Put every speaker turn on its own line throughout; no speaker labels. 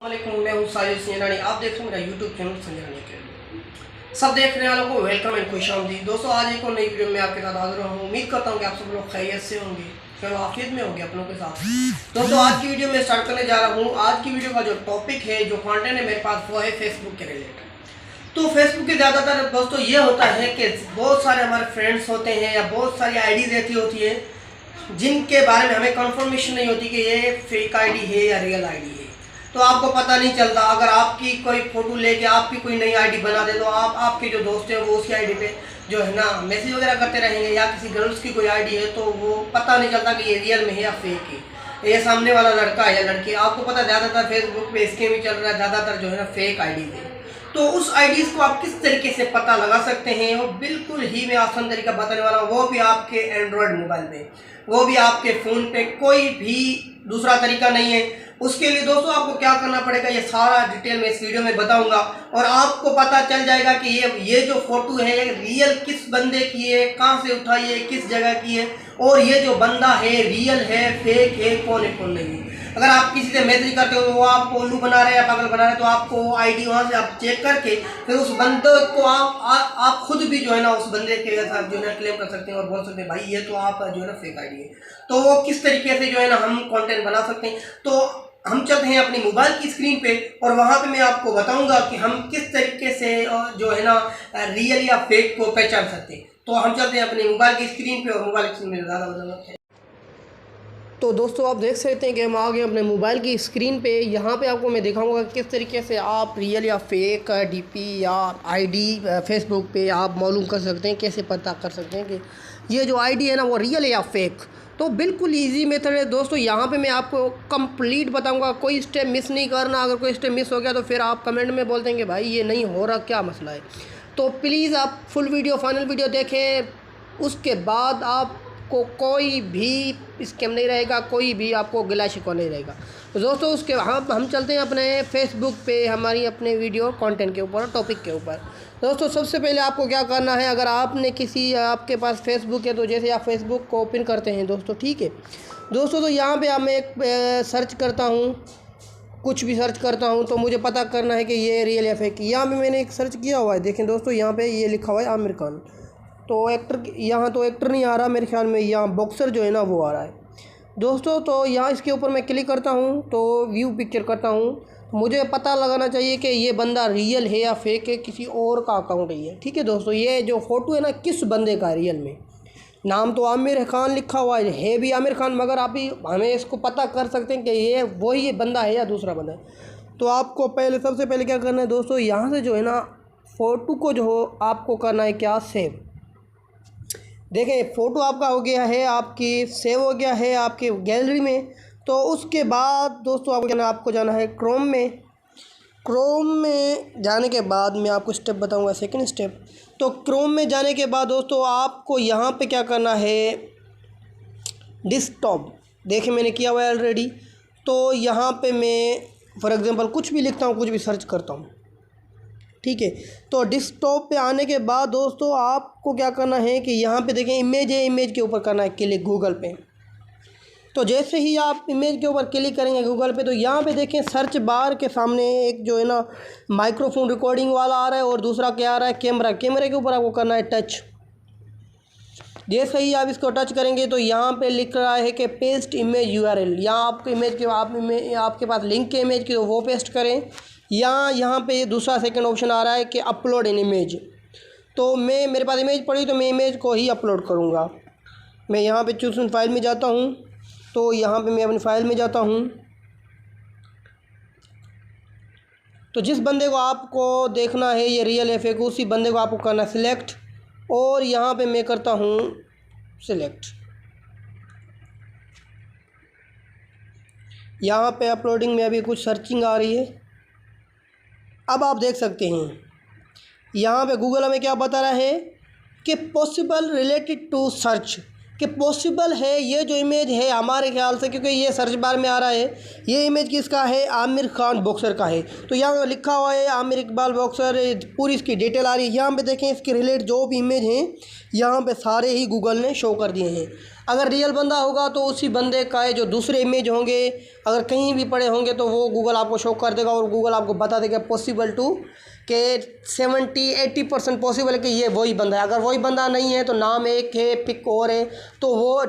वालेकुम, मैं हूँ साजिद संजरानी। आप देख रहे हैं मेरा यूट्यूब चैनल संजरानी के सब देखने वालों को वेलकम एंड खुश आमदीद। दोस्तों, आज एक और नई वीडियो में आपके साथ हाजिर हूँ। उम्मीद करता हूँ कि आप सब लोग खैरियत से होंगे, फिर आफियत में होंगे अपनों के साथ। दोस्तों, आज की वीडियो में स्टार्ट करने जा रहा हूँ। आज की वीडियो का जो टॉपिक है, जो कंटेंट है मेरे पास, वो है फेसबुक के रिलेटेड। तो फेसबुक के ज़्यादातर दोस्तों ये होता है कि बहुत सारे हमारे फ्रेंड्स होते हैं या बहुत सारी आईडीज ऐसी होती है जिनके बारे में हमें कंफर्मेशन नहीं होती कि ये फेक आईडी है या रियल आईडी है। तो आपको पता नहीं चलता। अगर आपकी कोई फ़ोटो लेके आपकी कोई नई आईडी बना दे तो आपके जो दोस्त हैं वो उसी आईडी पे जो है ना मैसेज वगैरह करते रहेंगे, या किसी गर्ल्स की कोई आईडी है तो वो पता नहीं चलता कि ये रियल में है या फेक है, ये सामने वाला लड़का है या लड़की। आपको पता ज़्यादातर फेसबुक पे स्कैम ही चल रहा है, ज़्यादातर जो है ना फेक आईडी है। तो उस आईडीज़ को आप किस तरीके से पता लगा सकते हैं, वो बिल्कुल ही मैं आसान तरीका बताने वाला हूँ, वो भी आपके एंड्रॉयड मोबाइल में, वो भी आपके फ़ोन पे। कोई भी दूसरा तरीका नहीं है। उसके लिए दोस्तों आपको क्या करना पड़ेगा, ये सारा डिटेल में इस वीडियो में बताऊंगा और आपको पता चल जाएगा कि ये जो फोटो है ये रियल किस बंदे की है, कहाँ से उठाई है, किस जगह की है, और ये जो बंदा है रियल है, फेक है, कौन है कौन नहीं है। अगर आप किसी से मैसेज करते हो तो वो आपको उल्लू बना रहे हैं या पागल बना रहे हैं, तो आपको आईडी वहाँ से आप चेक करके फिर उस बंदे को आप खुद भी जो है ना उस बंदे के साथ जो है ना क्लेम कर सकते हैं और बोल सकते हैं भाई ये तो आप जो है ना फेक आईडी है। तो वो किस तरीके से जो है ना हम कंटेंट बना सकते हैं, तो हम चलते हैं अपनी मोबाइल की स्क्रीन पे और वहाँ पे मैं आपको बताऊंगा कि हम किस तरीके से जो है ना रियल या फेक को पहचान सकते हैं। तो हम चलते हैं अपनी मोबाइल की स्क्रीन पे और मोबाइल की स्क्रीन में ज़्यादा बदलते हैं। तो दोस्तों, आप देख सकते हैं कि हम आ गए अपने मोबाइल की स्क्रीन पे। यहाँ पे आपको मैं दिखाऊंगा किस तरीके से आप रियल या फेक डीपी या आईडी फेसबुक पे आप मालूम कर सकते हैं, कैसे पता कर सकते हैं कि ये जो आईडी है ना वो रियल है या फेक। तो बिल्कुल इजी मेथड है दोस्तों। यहाँ पे मैं आपको कंप्लीट बताऊंगा, कोई स्टेप मिस नहीं करना। अगर कोई स्टेप मिस हो गया तो फिर आप कमेंट में बोल देंगे भाई ये नहीं हो रहा, क्या मसला है। तो प्लीज़ आप फुल वीडियो फाइनल वीडियो देखें, उसके बाद आपको कोई भी स्कैम नहीं रहेगा, कोई भी आपको गिला शिकवा नहीं रहेगा। तो दोस्तों उसके हम चलते हैं अपने फेसबुक पे हमारी अपने वीडियो कंटेंट के ऊपर, टॉपिक के ऊपर। दोस्तों सबसे पहले आपको क्या करना है, अगर आपने आपके पास फेसबुक है तो जैसे आप फेसबुक को ओपन करते हैं दोस्तों, ठीक है दोस्तों। तो यहाँ पे मैं एक सर्च करता हूँ, कुछ भी सर्च करता हूँ तो मुझे पता करना है कि ये रियल या फेक। यहाँ पे मैंने एक सर्च किया हुआ है, देखें दोस्तों, यहाँ पे ये लिखा हुआ है आमिर खान। तो एक्टर, यहाँ तो एक्टर नहीं आ रहा मेरे ख्याल में, यहाँ बॉक्सर जो है ना वो आ रहा है दोस्तों। तो यहाँ इसके ऊपर मैं क्लिक करता हूँ तो व्यू पिक्चर करता हूँ। मुझे पता लगाना चाहिए कि ये बंदा रियल है या फेक है, किसी और का अकाउंट है, ठीक है दोस्तों। ये जो फ़ोटो है ना किस बंदे का है रियल में। नाम तो आमिर खान लिखा हुआ है भी आमिर खान, मगर आप ही हमें इसको पता कर सकते हैं कि ये वही बंदा है या दूसरा बंदा है। तो आपको सबसे पहले क्या करना है दोस्तों, यहाँ से जो है ना फ़ोटो को जो हो आपको करना है क्या, सेव। देखें फ़ोटो आपका हो गया है, आपकी सेव हो गया है आपकी गैलरी में। तो उसके बाद दोस्तों आपको जाना है क्रोम में। क्रोम में जाने के बाद मैं आपको स्टेप बताऊंगा, सेकंड स्टेप। तो क्रोम में जाने के बाद दोस्तों आपको यहाँ पे क्या करना है, डेस्कटॉप। देखें मैंने किया हुआ है ऑलरेडी। तो यहाँ पे मैं फॉर एग्ज़ाम्पल कुछ भी लिखता हूँ, कुछ भी सर्च करता हूँ, ठीक है। तो डेस्कटॉप पे आने के बाद दोस्तों आपको क्या करना है कि यहाँ पे देखें इमेज है, इमेज के ऊपर करना है क्लिक गूगल पे। तो जैसे ही आप इमेज के ऊपर क्लिक करेंगे गूगल पे तो यहाँ पे देखें सर्च बार के सामने एक जो है ना माइक्रोफोन रिकॉर्डिंग वाला आ रहा है और दूसरा क्या आ रहा है, कैमरा। कैमरे के ऊपर आपको करना है टच। जैसे ही आप इसको टच करेंगे तो यहाँ पे लिख रहा है कि पेस्ट इमेज URL। यहाँ आपको इमेज के आपके पास लिंक है इमेज की, तो वो पेस्ट करें। यहाँ पे दूसरा सेकंड ऑप्शन आ रहा है कि अपलोड इन इमेज। तो मेरे पास इमेज पड़ी तो मैं इमेज को ही अपलोड करूँगा। मैं यहाँ पे चूज़ फाइल में जाता हूँ, तो यहाँ पे मैं अपनी फ़ाइल में जाता हूँ। तो जिस बंदे को आपको देखना है ये रियल है फेक, उसी बंदे को आपको करना सिलेक्ट, और यहाँ पे मैं करता हूँ सिलेक्ट। यहाँ पे अपलोडिंग में अभी कुछ सर्चिंग आ रही है। अब आप देख सकते हैं यहाँ पे गूगल हमें क्या बता रहा है कि पॉसिबल रिलेटेड टू सर्च, कि पॉसिबल है ये जो इमेज है हमारे ख्याल से, क्योंकि ये सर्च बार में आ रहा है, ये इमेज किसका है, आमिर खान बॉक्सर का है। तो यहाँ लिखा हुआ है आमिर इकबाल बॉक्सर, पूरी इसकी डिटेल आ रही है। यहाँ पे देखें इसके रिलेटेड जो भी इमेज हैं यहाँ पे सारे ही गूगल ने शो कर दिए हैं। अगर रियल बंदा होगा तो उसी बंदे का जो दूसरे इमेज होंगे अगर कहीं भी पड़े होंगे तो वो गूगल आपको शो कर देगा और गूगल आपको बता देगा पॉसिबल टू के 70-80% पॉसिबल है कि ये वही बंदा है। अगर वही बंदा नहीं है तो नाम एक है, पिक और है, तो वो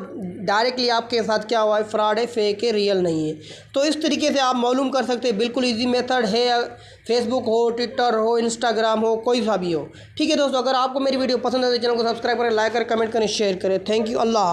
डायरेक्टली आपके साथ क्या हुआ है, फ्रॉड है, फेक है, रियल नहीं है। तो इस तरीके से आप मालूम कर सकते हैं। बिल्कुल इजी मेथड है, फेसबुक हो, ट्विटर हो, इंस्टाग्राम हो, कोई सा भी हो। ठीक है दोस्तों, अगर आपको मेरी वीडियो पसंद है तो चैनल को सब्सक्राइब करें, लाइक करें, कमेंट करें, शेयर करें। Thank you. अल्लाह।